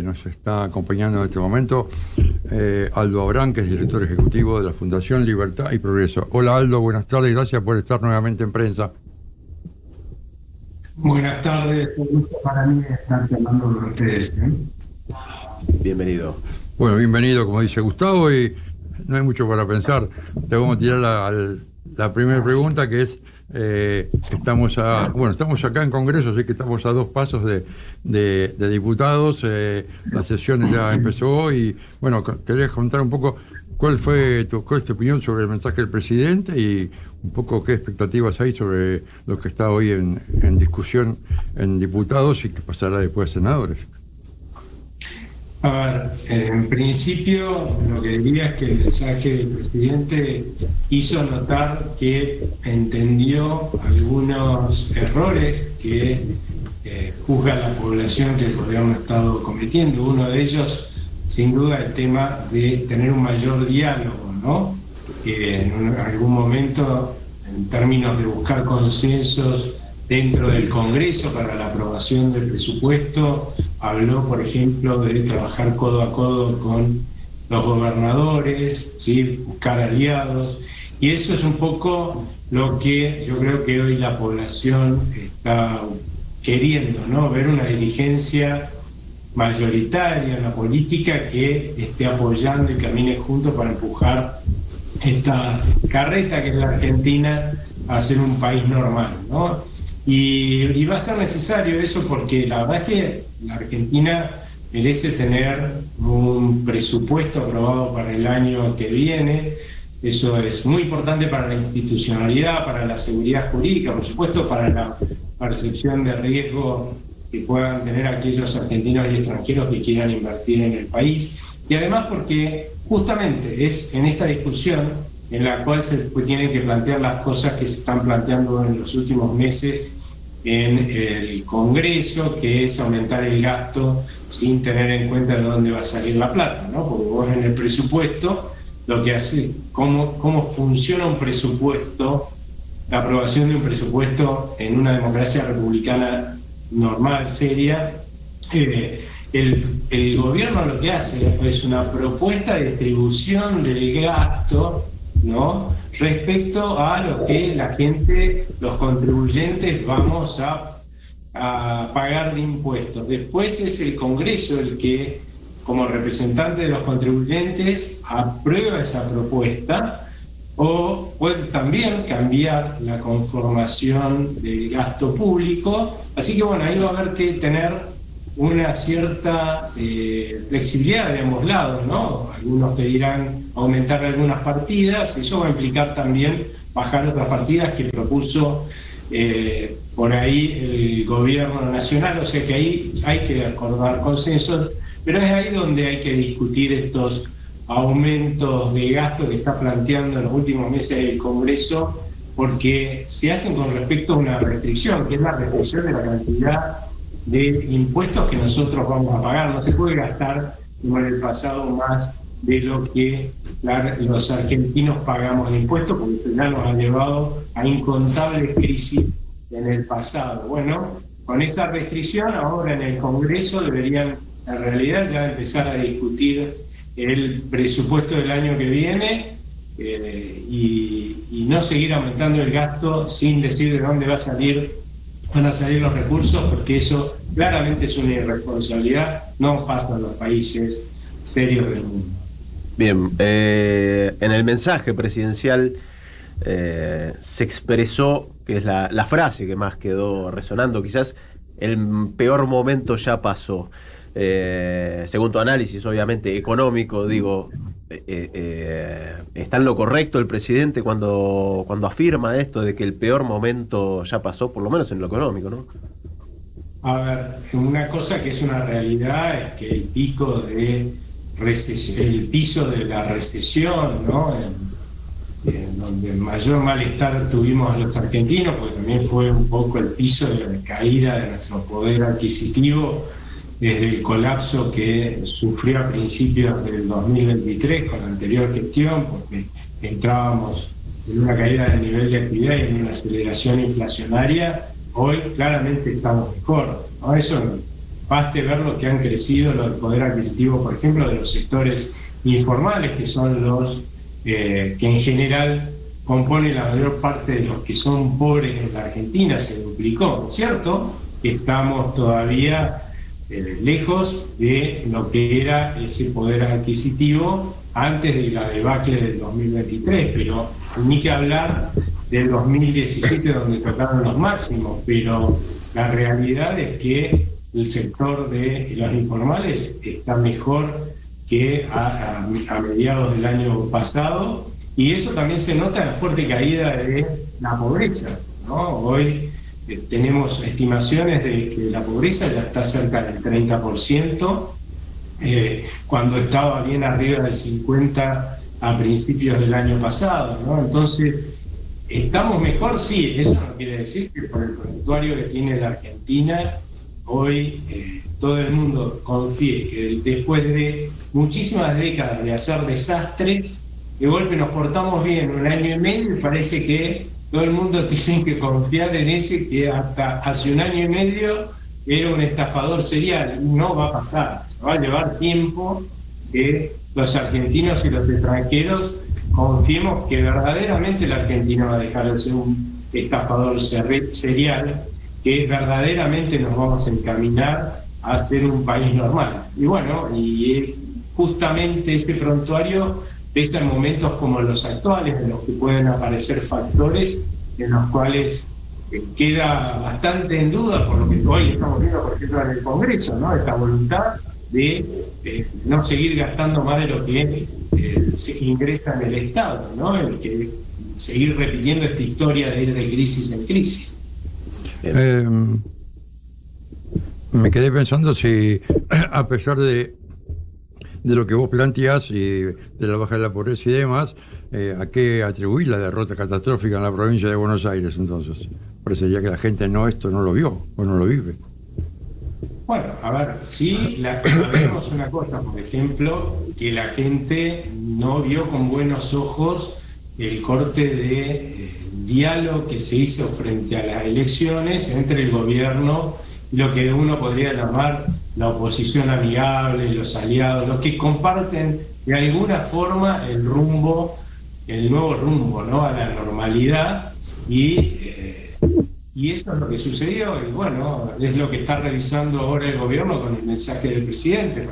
nos está acompañando en este momento Aldo Abrán, que es director ejecutivo de la Fundación Libertad y Progreso. Hola Aldo, buenas tardes, gracias por estar nuevamente en prensa. Buenas tardes, un gusto para mí estar hablando con ustedes. Bienvenido. Bueno, bienvenido, como dice Gustavo, y no hay mucho para pensar. Te vamos a tirar la primera pregunta, que es, estamos acá en Congreso, así que estamos a 2 pasos de diputados, la sesión ya empezó y, bueno, querías contar un poco cuál es tu opinión sobre el mensaje del presidente y un poco qué expectativas hay sobre lo que está hoy en discusión en diputados y qué pasará después a senadores. A ver, en principio lo que diría es que el mensaje del presidente hizo notar que entendió algunos errores que juzga la población que el gobierno ha estado cometiendo. Uno de ellos, sin duda, el tema de tener un mayor diálogo, ¿no? Que en algún momento, en términos de buscar consensos dentro del Congreso para la aprobación del presupuesto, habló, por ejemplo, de trabajar codo a codo con los gobernadores, ¿sí? Buscar aliados, y eso es un poco lo que yo creo que hoy la población está queriendo, ¿no? Ver una dirigencia mayoritaria en la política que esté apoyando y camine juntos para empujar esta carreta que es la Argentina a ser un país normal, ¿no? Y va a ser necesario eso porque la verdad es que la Argentina merece tener un presupuesto aprobado para el año que viene. Eso es muy importante para la institucionalidad, para la seguridad jurídica, por supuesto, para la percepción de riesgo que puedan tener aquellos argentinos y extranjeros que quieran invertir en el país. Y además porque justamente es en esta discusión en la cual se tienen que plantear las cosas que se están planteando en los últimos meses en el Congreso, que es aumentar el gasto sin tener en cuenta de dónde va a salir la plata, ¿no? Porque vos en el presupuesto, lo que hace, cómo funciona un presupuesto, la aprobación de un presupuesto en una democracia republicana normal, seria, el gobierno lo que hace es una propuesta de distribución del gasto, ¿no? Respecto a lo que la gente, los contribuyentes, vamos a pagar de impuestos. Después es el Congreso el que, como representante de los contribuyentes, aprueba esa propuesta o puede también cambiar la conformación del gasto público. Así que bueno, ahí va a haber que tener una cierta flexibilidad de ambos lados, ¿no? Algunos pedirán aumentar algunas partidas, eso va a implicar también bajar otras partidas que propuso por ahí el gobierno nacional, o sea que ahí hay que acordar consensos, pero es ahí donde hay que discutir estos aumentos de gasto que está planteando en los últimos meses el Congreso, porque se hacen con respecto a una restricción, que es la restricción de la cantidad de impuestos que nosotros vamos a pagar. No se puede gastar como en el pasado más de lo que los argentinos pagamos en impuestos, porque esto ya nos ha llevado a incontables crisis en el pasado. Bueno, con esa restricción ahora en el Congreso deberían en realidad ya empezar a discutir el presupuesto del año que viene y no seguir aumentando el gasto sin decir de dónde van a salir los recursos, porque eso claramente es una irresponsabilidad, no pasa en los países serios del mundo. Bien, en el mensaje presidencial se expresó, que es la frase que más quedó resonando, quizás el peor momento ya pasó. Según tu análisis, obviamente, económico, digo, ¿está en lo correcto el presidente cuando afirma esto de que el peor momento ya pasó, por lo menos en lo económico, ¿no? A ver, una cosa que es una realidad es que el piso de la recesión, ¿no? En donde mayor malestar tuvimos los argentinos, porque también fue un poco el piso de la caída de nuestro poder adquisitivo desde el colapso que sufrió a principios del 2023 con la anterior gestión, porque entrábamos en una caída del nivel de actividad y en una aceleración inflacionaria. Hoy claramente estamos mejor, ¿no? Eso baste ver lo que han crecido el poder adquisitivo, por ejemplo, de los sectores informales, que son los que en general componen la mayor parte de los que son pobres en la Argentina. Se duplicó, ¿cierto? Estamos todavía lejos de lo que era ese poder adquisitivo antes de la debacle del 2023, pero ni que hablar del 2017, donde tocaron los máximos. Pero la realidad es que el sector de los informales está mejor que a mediados del año pasado, y eso también se nota en la fuerte caída de la pobreza, ¿no? Hoy tenemos estimaciones de que la pobreza ya está cerca del 30%, cuando estaba bien arriba del 50% a principios del año pasado, ¿no? Entonces, ¿estamos mejor? Sí. Eso no quiere decir que por el prontuario que tiene la Argentina hoy todo el mundo confíe que después de muchísimas décadas de hacer desastres, de golpe nos portamos bien un año y medio y parece que todo el mundo tiene que confiar en ese que hasta hace un año y medio era un estafador serial. No va a pasar, va a llevar tiempo que los argentinos y los extranjeros confiemos que verdaderamente la Argentina va a dejar de ser un estafador serial, que verdaderamente nos vamos a encaminar a ser un país normal. Y bueno, y justamente ese prontuario pesa en momentos como los actuales, en los que pueden aparecer factores en los cuales queda bastante en duda, por lo que hoy estamos viendo, por ejemplo, en el Congreso, ¿no? Esta voluntad de no seguir gastando más de lo que se ingresa en el Estado, ¿no? El que seguir repitiendo esta historia de ir de crisis en crisis. Me quedé pensando si, a pesar de lo que vos planteás y de la baja de la pobreza y demás, ¿a qué atribuís la derrota catastrófica en la provincia de Buenos Aires entonces? Parecería que la gente esto no lo vio o no lo vive. Bueno, a ver, sí, sabemos una cosa, por ejemplo, que la gente no vio con buenos ojos el corte de diálogo que se hizo frente a las elecciones entre el gobierno y lo que uno podría llamar la oposición amigable, los aliados, los que comparten de alguna forma el nuevo rumbo, ¿no? A la normalidad, y eso es lo que sucedió, y bueno, es lo que está revisando ahora el gobierno con el mensaje del presidente.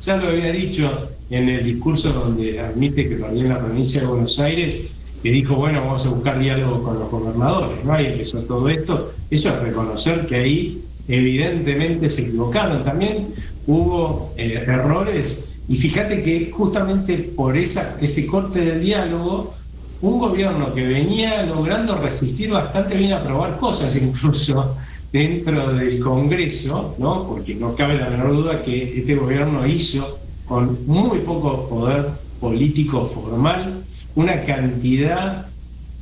Ya lo había dicho en el discurso donde admite que perdió en la provincia de Buenos Aires, que dijo, bueno, vamos a buscar diálogo con los gobernadores, ¿no? Ahí empezó todo esto. Eso es reconocer que ahí evidentemente se equivocaron. También hubo errores, y fíjate que justamente por ese corte del diálogo, un gobierno que venía logrando resistir bastante bien a aprobar cosas, incluso dentro del Congreso, ¿no? Porque no cabe la menor duda que este gobierno hizo, con muy poco poder político formal, una cantidad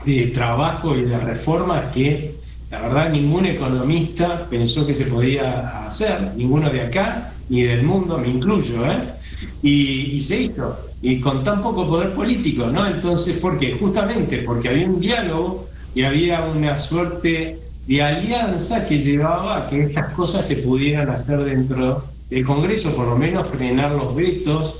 de trabajo y de reformas que la verdad ningún economista pensó que se podía hacer, ninguno de acá ni del mundo, me incluyo, y se hizo, y con tan poco poder político, ¿no? Entonces, ¿por qué? Justamente porque había un diálogo y había una suerte de alianza que llevaba a que estas cosas se pudieran hacer dentro del Congreso, por lo menos frenar los vetos,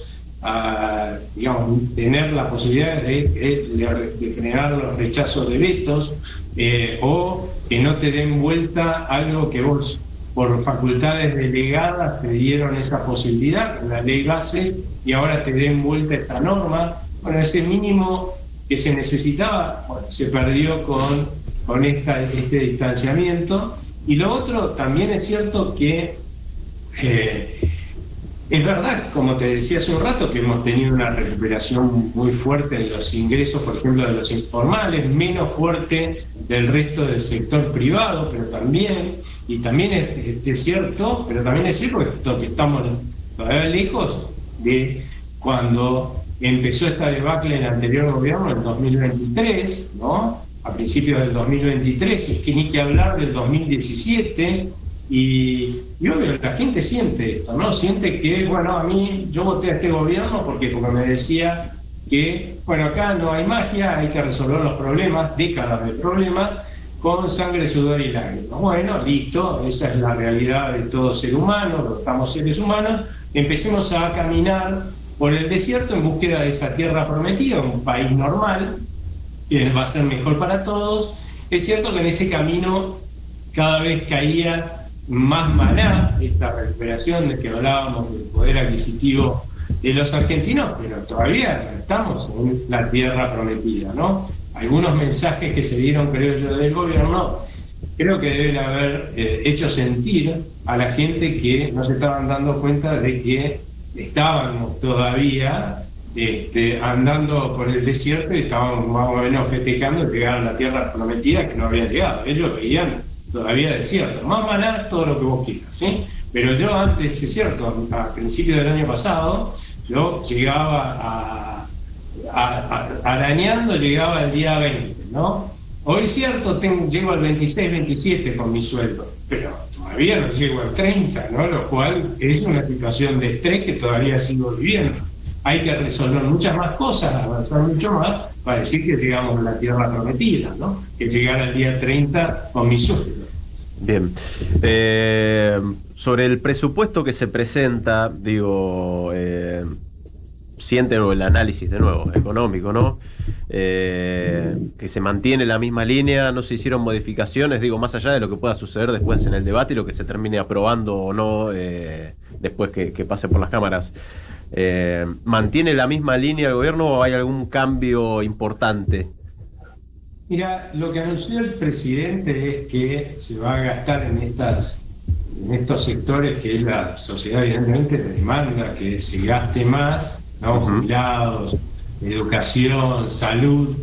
digamos, tener la posibilidad de frenar los rechazos de vetos, o que no te den vuelta algo que vos, por facultades delegadas, te dieron esa posibilidad, la ley base, y ahora te den vuelta esa norma. Bueno, ese mínimo que se necesitaba, bueno, se perdió con este distanciamiento. Y lo otro, también es cierto que es verdad, como te decía hace un rato, que hemos tenido una recuperación muy fuerte de los ingresos, por ejemplo, de los informales, menos fuerte del resto del sector privado, pero también, y también es cierto, pero también es cierto que estamos todavía lejos de cuando empezó esta debacle en el anterior gobierno, en 2023, ¿no? A principios del 2023, es que ni que hablar del 2017, y obvio, la gente siente esto, ¿no? Siente que, bueno, yo voté a este gobierno porque me decía que, bueno, acá no hay magia, hay que resolver los problemas, décadas de problemas, con sangre, sudor y lágrimas. Bueno, listo, esa es la realidad de todo ser humano, estamos seres humanos, empecemos a caminar por el desierto en búsqueda de esa tierra prometida, un país normal, que va a ser mejor para todos. Es cierto que en ese camino cada vez caía más maná, esta recuperación de que hablábamos del poder adquisitivo de los argentinos, pero todavía no estamos en la tierra prometida, ¿no? Algunos mensajes que se dieron, creo yo, del gobierno, creo que deben haber hecho sentir a la gente que no se estaban dando cuenta de que estábamos todavía andando por el desierto y estábamos más o menos festejando que llegaron a la tierra prometida, que no había llegado. Ellos veían todavía desierto, más maná, todo lo que vos quieras, ¿sí? Pero yo antes, es cierto, a principios del año pasado, yo llegaba arañando, llegaba el día 20, ¿no? Hoy es cierto, llego al 26, 27 con mi sueldo, pero todavía no llego al 30, ¿no? Lo cual es una situación de estrés que todavía sigo viviendo. Hay que resolver muchas más cosas, avanzar mucho más, para decir que llegamos a la tierra prometida, ¿no? Que llegar al día 30 con mi sueldo. Bien. Sobre el presupuesto que se presenta, digo, sienten el análisis de nuevo, económico, ¿no? Que se mantiene la misma línea, no se hicieron modificaciones, digo, más allá de lo que pueda suceder después en el debate y lo que se termine aprobando o no después que pase por las cámaras. ¿Mantiene la misma línea el gobierno o hay algún cambio importante? Mira, lo que anunció el presidente es que se va a gastar en estos sectores que la sociedad evidentemente demanda que se gaste más, ¿no? Jubilados, educación, salud,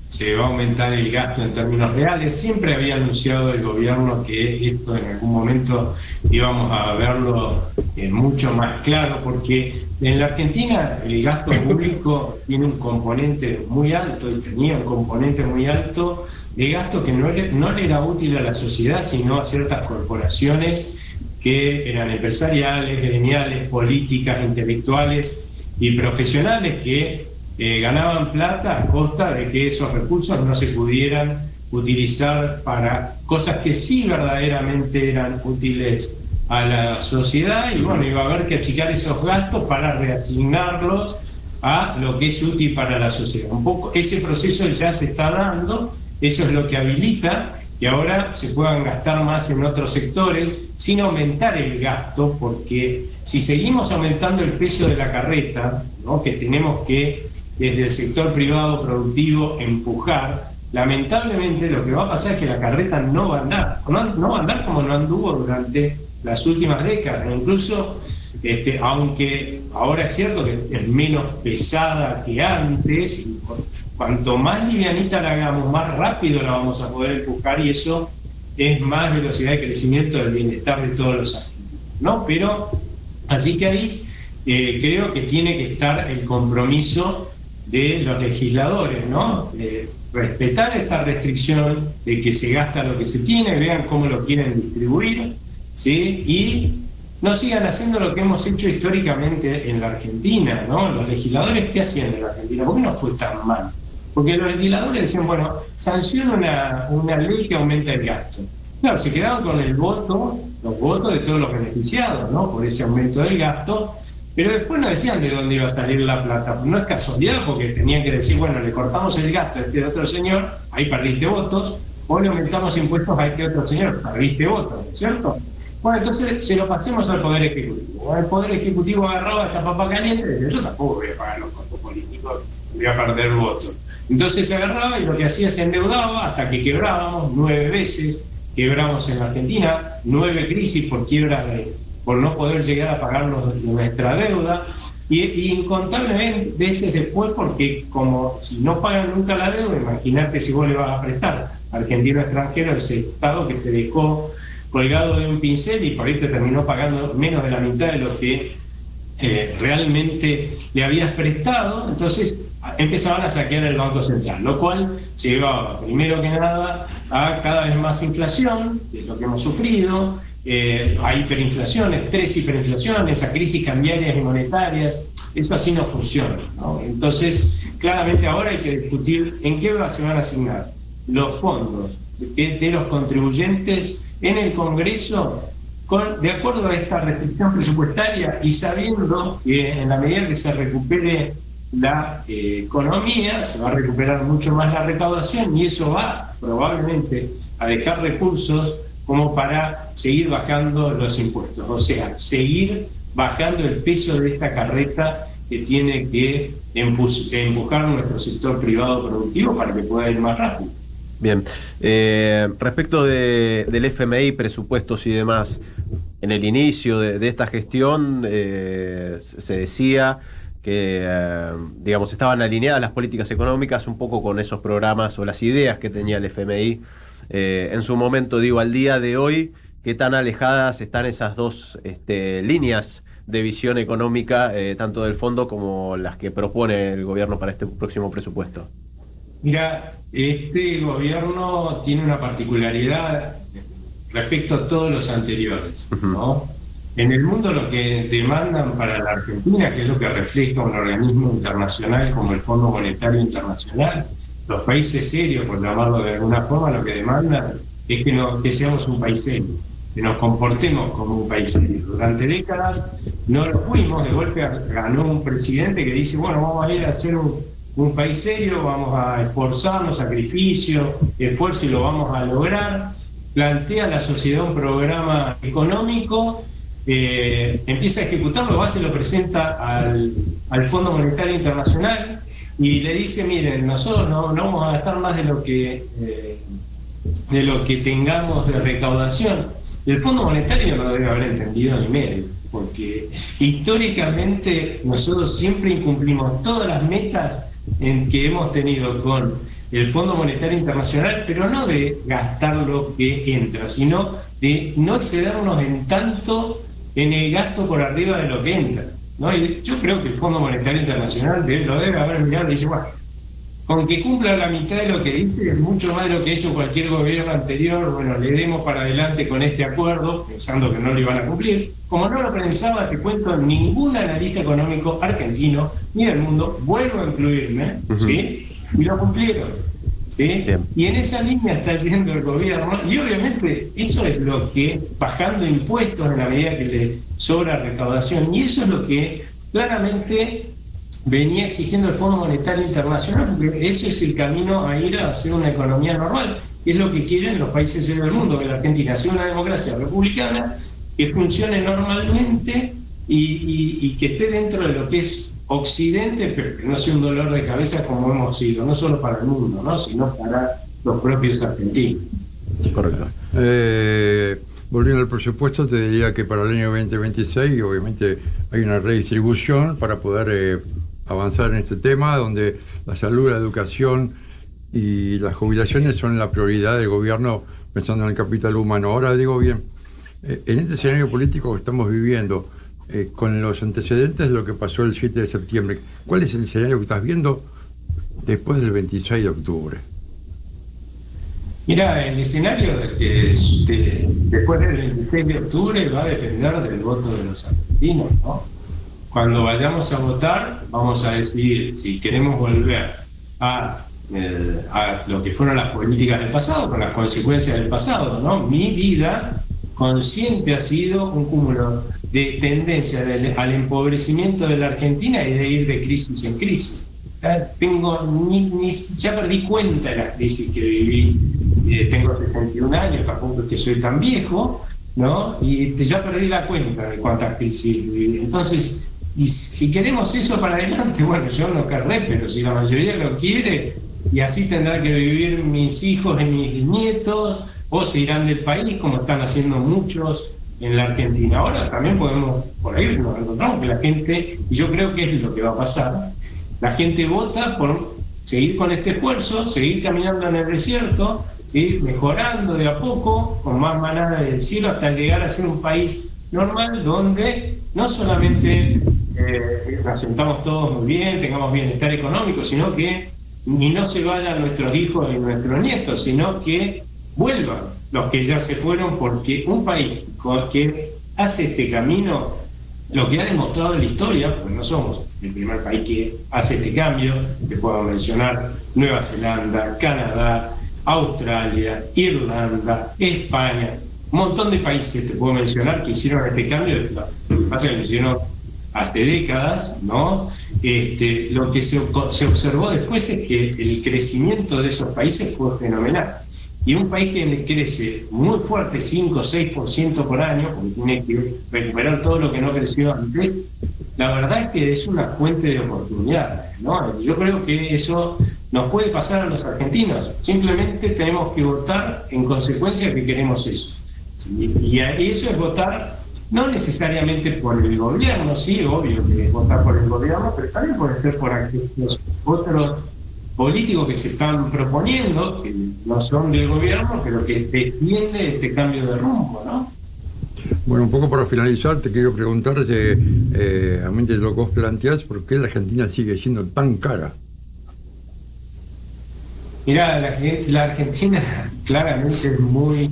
se va a aumentar el gasto en términos reales. Siempre había anunciado el gobierno que esto en algún momento íbamos a verlo mucho más claro, porque en la Argentina el gasto público tiene un componente muy alto y tenía un componente muy alto de gasto que no le era útil a la sociedad, sino a ciertas corporaciones que eran empresariales, gremiales, políticas, intelectuales y profesionales que ganaban plata a costa de que esos recursos no se pudieran utilizar para cosas que sí verdaderamente eran útiles a la sociedad, y bueno, iba a haber que achicar esos gastos para reasignarlos a lo que es útil para la sociedad. Un poco ese proceso ya se está dando, eso es lo que habilita que ahora se puedan gastar más en otros sectores sin aumentar el gasto, porque si seguimos aumentando el peso de la carreta, ¿no?, que tenemos que desde el sector privado productivo empujar, lamentablemente lo que va a pasar es que la carreta no va a andar, no va a andar como no anduvo durante las últimas décadas. Incluso aunque ahora es cierto que es menos pesada que antes, y cuanto más livianita la hagamos, más rápido la vamos a poder empujar, y eso es más velocidad de crecimiento del bienestar de todos los argentinos, ¿no? Pero así que ahí creo que tiene que estar el compromiso de los legisladores, ¿no? Respetar esta restricción de que se gasta lo que se tiene, vean cómo lo quieren distribuir, ¿sí? Y no sigan haciendo lo que hemos hecho históricamente en la Argentina, ¿no? Los legisladores, ¿qué hacían en la Argentina? ¿Por qué no fue tan mal? Porque los legisladores decían, bueno, sanciona una ley que aumenta el gasto. Claro, se quedaban con los votos de todos los beneficiados, ¿no?, por ese aumento del gasto, pero después no decían de dónde iba a salir la plata. No es casualidad, porque tenían que decir, bueno, le cortamos el gasto a este otro señor, ahí perdiste votos, o le aumentamos impuestos a este otro señor, perdiste votos, ¿cierto? Bueno, entonces se lo pasemos al Poder Ejecutivo. El Poder Ejecutivo agarraba esta papa caliente y decía, yo tampoco voy a pagar los costos políticos, voy a perder votos. Entonces se agarraba y lo que hacía, se endeudaba hasta que quebrábamos. 9 veces quebramos en la Argentina, 9 crisis por quiebra por no poder llegar a pagar nuestra deuda, y incontables veces después, porque como si no pagan nunca la deuda, imagínate si vos le vas a prestar argentino extranjero ese Estado que te dejó colgado de un pincel y por ahí te terminó pagando menos de la mitad de lo que realmente le habías prestado. Entonces empezaban a saquear el Banco Central, lo cual llevaba primero que nada a cada vez más inflación, que es lo que hemos sufrido, a hiperinflaciones, 3 hiperinflaciones, a crisis cambiarias y monetarias. Eso así no funciona, ¿no? Entonces claramente ahora hay que discutir en qué se van a asignar los fondos de los contribuyentes en el Congreso de acuerdo a esta restricción presupuestaria y sabiendo que en la medida que se recupere la economía, se va a recuperar mucho más la recaudación y eso va probablemente a dejar recursos como para seguir bajando los impuestos, o sea, seguir bajando el peso de esta carreta que tiene que empujar nuestro sector privado productivo para que pueda ir más rápido. Bien, respecto del FMI, presupuestos y demás, en el inicio de esta gestión se decía que, digamos, estaban alineadas las políticas económicas un poco con esos programas o las ideas que tenía el FMI. En su momento, digo, al día de hoy, ¿qué tan alejadas están esas dos líneas de visión económica, tanto del fondo como las que propone el gobierno para este próximo presupuesto? Mira, este gobierno tiene una particularidad respecto a todos los anteriores, ¿no? En el mundo lo que demandan para la Argentina, que es lo que refleja un organismo internacional como el Fondo Monetario Internacional, los países serios, por llamarlo de alguna forma, lo que demandan es que seamos un país serio, que nos comportemos como un país serio. Durante décadas no lo fuimos, de golpe ganó un presidente que dice, bueno, vamos a ir a hacer un país serio, vamos a esforzarnos, sacrificio, esfuerzo y lo vamos a lograr. Plantea a la sociedad un programa económico, empieza a ejecutarlo, se lo presenta al Fondo Monetario Internacional y le dice, miren, nosotros no vamos a gastar más de lo que tengamos de recaudación. El Fondo Monetario no debe haber entendido ni medio, porque históricamente nosotros siempre incumplimos todas las metas que hemos tenido con el Fondo Monetario Internacional, pero no de gastar lo que entra, sino de no excedernos en tanto en el gasto por arriba de lo que entra, ¿no? Y yo creo que el Fondo Monetario Internacional lo debe haber mirado y dice, bueno, con que cumpla la mitad de lo que dice, es mucho más de lo que ha hecho cualquier gobierno anterior, bueno, le demos para adelante con este acuerdo, pensando que no lo iban a cumplir. Como no lo pensaba, te cuento, ningún analista económico argentino ni del mundo, vuelvo a incluirme, ¿sí? Y lo cumplieron, ¿sí? Y en esa línea está yendo el gobierno, y obviamente eso es lo que, bajando impuestos en la medida que le sobra recaudación, y eso es lo que claramente venía exigiendo el Fondo Monetario Internacional, porque ese es el camino a ir a hacer una economía normal, que es lo que quieren los países del mundo, que la Argentina sea una democracia republicana, que funcione normalmente y que esté dentro de lo que es Occidente, pero que no sea un dolor de cabeza como hemos sido, no solo para el mundo, ¿no? Sino para los propios argentinos. Correcto. Volviendo al presupuesto, te diría que para el año 2026 obviamente hay una redistribución para poder avanzar en este tema, donde la salud, la educación y las jubilaciones son la prioridad del gobierno pensando en el capital humano. Ahora digo bien, en este escenario político que estamos viviendo, con los antecedentes de lo que pasó el 7 de septiembre, ¿cuál es el escenario que estás viendo después del 26 de octubre? Mira, el escenario después del 26 de octubre va a depender del voto de los argentinos, ¿no? Cuando vayamos a votar, vamos a decidir si queremos volver a lo que fueron las políticas del pasado, con las consecuencias del pasado, ¿no? Mi vida consciente ha sido un cúmulo de tendencia al empobrecimiento de la Argentina y de ir de crisis en crisis. Ya perdí cuenta de las crisis que viví. Tengo 61 años, tampoco es que soy tan viejo, ¿no? Y ya perdí la cuenta de cuántas crisis viví. Entonces, y si queremos eso para adelante, bueno, yo no querré, pero si la mayoría lo quiere, y así tendrán que vivir mis hijos y mis nietos, o se irán del país, como están haciendo muchos en la Argentina. Ahora también podemos, por ahí nos encontramos que la gente, y yo creo que es lo que va a pasar, la gente vota por seguir con este esfuerzo, seguir caminando en el desierto, seguir mejorando de a poco, con más manada del cielo, hasta llegar a ser un país normal, donde no solamente nos sentamos todos muy bien, tengamos bienestar económico, sino que ni no se vayan nuestros hijos y nuestros nietos, sino que vuelvan los que ya se fueron, porque un país que hace este camino, lo que ha demostrado en la historia, porque no somos el primer país que hace este cambio, te puedo mencionar Nueva Zelanda, Canadá, Australia, Irlanda, España, un montón de países te puedo mencionar que hicieron este cambio. Lo que pasa es que lo hicieron hace décadas, ¿no? Lo que se observó después es que el crecimiento de esos países fue fenomenal. Y un país que crece muy fuerte, 5 o 6% por año, porque tiene que recuperar todo lo que no creció antes, la verdad es que es una fuente de oportunidades, ¿no? Yo creo que eso nos puede pasar a los argentinos. Simplemente tenemos que votar en consecuencia que queremos eso. Y eso es votar no necesariamente por el gobierno, sí, obvio que es votar por el gobierno, pero también puede ser por aquellos otros políticos que se están proponiendo, que no son del gobierno, pero que defiende este cambio de rumbo, ¿no? Bueno, un poco para finalizar, te quiero preguntar, a mente de lo que vos planteás, ¿por qué la Argentina sigue siendo tan cara? Mirá, la Argentina claramente es muy...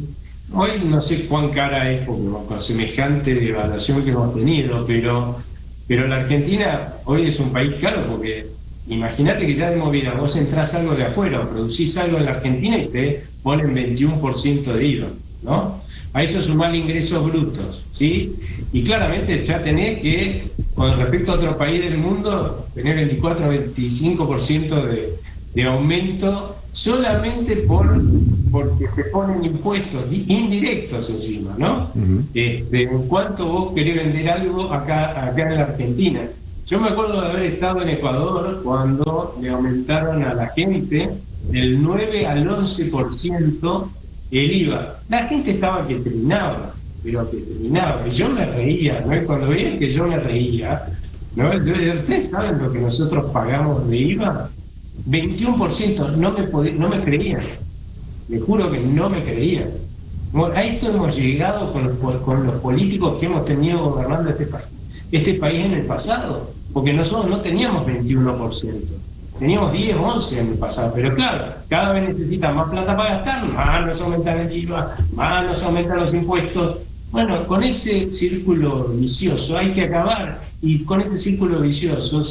Hoy no sé cuán cara es con semejante devaluación que hemos tenido, pero la Argentina hoy es un país caro porque imagínate que ya de movida vos entrás algo de afuera o producís algo en la Argentina y te ponen 21% de IVA, ¿no? A eso sumar ingresos brutos, ¿sí? Y claramente ya tenés que, con respecto a otro país del mundo, tener 24 o 25% de aumento solamente porque te ponen impuestos indirectos encima, ¿no? En cuanto vos querés vender algo acá en la Argentina. Yo me acuerdo de haber estado en Ecuador cuando le aumentaron a la gente del 9 al 11% el IVA. La gente estaba que terminaba, pero que terminaba. Y yo me reía, ¿no? Y cuando veían que yo me reía, ¿no? ¿Ustedes saben lo que nosotros pagamos de IVA? 21%, no me creían. Le juro que no me creían. Bueno, a esto hemos llegado con los políticos que hemos tenido gobernando este país en el pasado, porque nosotros no teníamos 21%, teníamos 10, 11 en el pasado, pero claro, cada vez necesitan más plata para gastar, más nos aumentan el IVA, más nos aumentan los impuestos. Bueno, con ese círculo vicioso hay que acabar, y con ese círculo vicioso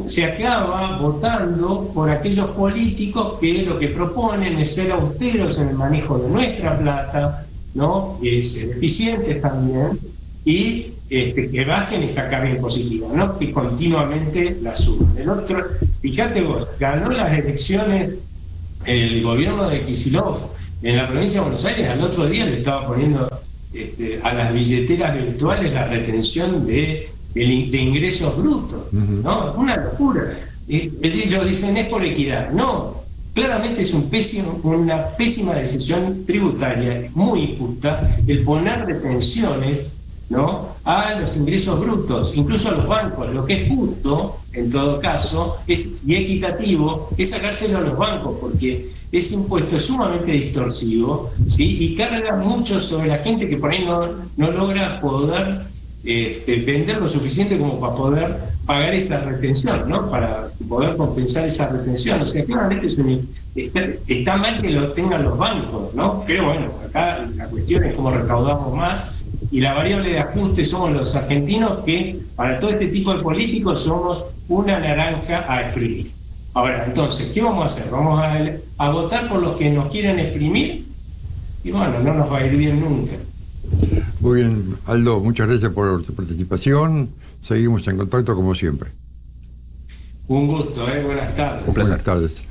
se acaba votando por aquellos políticos que lo que proponen es ser austeros en el manejo de nuestra plata, ¿no? Ser eficientes también, y que bajen esta carga impositiva, ¿no? Que continuamente la suban. Fíjate vos, ganó las elecciones el gobierno de Kicillof en la provincia de Buenos Aires, al otro día le estaba poniendo a las billeteras virtuales la retención de ingresos brutos, ¿no? Una locura. Ellos dicen es por equidad. No, claramente es una pésima decisión tributaria, muy injusta, el poner retenciones, ¿no?, a los ingresos brutos, incluso a los bancos. Lo que es justo, en todo caso, y equitativo, es sacárselo a los bancos, porque ese impuesto es sumamente distorsivo, ¿sí? Y carga mucho sobre la gente que por ahí no logra poder vender lo suficiente como para poder pagar esa retención, ¿no? Para poder compensar esa retención. O sea, claramente está mal que lo tengan los bancos, ¿no? Pero bueno, acá la cuestión es cómo recaudamos más, y la variable de ajuste somos los argentinos, que para todo este tipo de políticos somos una naranja a exprimir. Ahora, entonces, ¿qué vamos a hacer? ¿Vamos a votar por los que nos quieren exprimir? Y bueno, no nos va a ir bien nunca. Muy bien, Aldo, muchas gracias por tu participación. Seguimos en contacto como siempre. Un gusto, buenas tardes. Buenas tardes.